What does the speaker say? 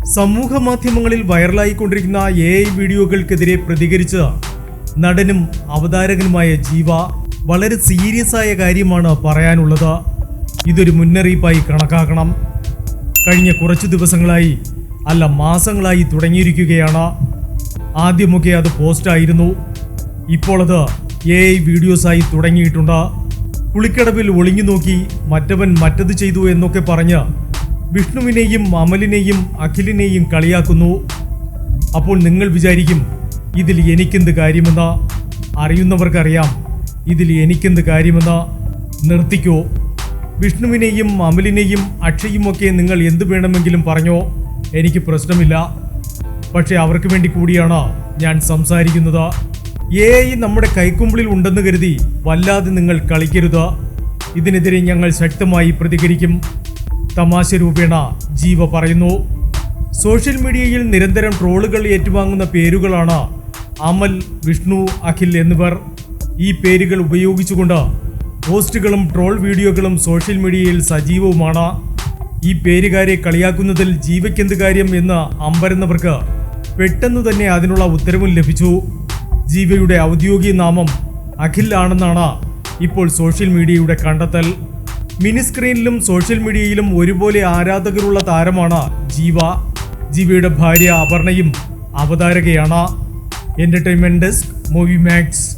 സമൂഹ മാധ്യമങ്ങളിൽ വൈറലായിക്കൊണ്ടിരിക്കുന്ന AI വീഡിയോകൾക്കെതിരെ പ്രതികരിച്ച നടനും അവതാരകനുമായ ജീവ വളരെ സീരിയസ് ആയ കാര്യമാണ് പറയാനുള്ളത്. ഇതൊരു മുന്നറിയിപ്പായി കണക്കാക്കണം. കഴിഞ്ഞ കുറച്ചു ദിവസങ്ങളായി അല്ല മാസങ്ങളായി തുടങ്ങിയിരിക്കുകയാണ്. ആദ്യമൊക്കെ അത് പോസ്റ്റായിരുന്നു. ഇപ്പോൾ അത് AI വീഡിയോസായി തുടങ്ങിയിട്ടുണ്ട്. കുളിക്കടവിൽ ഒളിഞ്ഞു നോക്കി മറ്റവൻ മറ്റത് ചെയ്തു എന്നൊക്കെ പറഞ്ഞ് വിഷ്ണുവിനെയും അമലിനെയും അഖിലിനെയും കളിയാക്കുന്നു. അപ്പോൾ നിങ്ങൾ വിചാരിക്കും, ഇതിൽ എനിക്കെന്ത് കാര്യമെന്ന്. അറിയുന്നവർക്കറിയാം ഇതിൽ എനിക്കെന്ത് കാര്യമെന്ന്. നിർത്തിക്കോ. വിഷ്ണുവിനെയും അമലിനെയും അക്ഷയുമൊക്കെ നിങ്ങൾ എന്ത് വേണമെങ്കിലും പറഞ്ഞോ, എനിക്ക് പ്രശ്നമില്ല. പക്ഷെ അവർക്ക് വേണ്ടി കൂടിയാണ് ഞാൻ സംസാരിക്കുന്നത്. AI നമ്മുടെ കൈക്കുമ്പിളിൽ ഉണ്ടെന്ന് കരുതി വല്ലാതെ നിങ്ങൾ കളിക്കരുത്. ഇതിനെതിരെ ഞങ്ങൾ ശക്തമായി പ്രതികരിക്കും. തമാശ രൂപേണ ജീവ പറയുന്നു. സോഷ്യൽ മീഡിയയിൽ നിരന്തരം ട്രോളുകൾ ഏറ്റുവാങ്ങുന്ന പേരുകളാണ് അമൽ, വിഷ്ണു, അഖിൽ എന്നിവർ. ഈ പേരുകൾ ഉപയോഗിച്ചുകൊണ്ട് പോസ്റ്റുകളും ട്രോൾ വീഡിയോകളും സോഷ്യൽ മീഡിയയിൽ സജീവവുമാണ്. ഈ പേരുകാരെ കളിയാക്കുന്നതിൽ ജീവയ്ക്കെന്ത് കാര്യം എന്ന് അമ്പരന്നവർക്ക് പെട്ടെന്ന് തന്നെ അതിനുള്ള ഉത്തരവും ലഭിച്ചു. ജീവയുടെ ഔദ്യോഗിക നാമം അഖിൽ ആണെന്നാണ് ഇപ്പോൾ സോഷ്യൽ മീഡിയയുടെ കണ്ടെത്തൽ. മിനി സ്ക്രീനിലും സോഷ്യൽ മീഡിയയിലും ഒരുപോലെ ആരാധകരുള്ള താരമാണ് ജീവ. ജീവയുടെ ഭാര്യ അപർണയും അവതാരകയാണ്. Entertainment desk, movie max.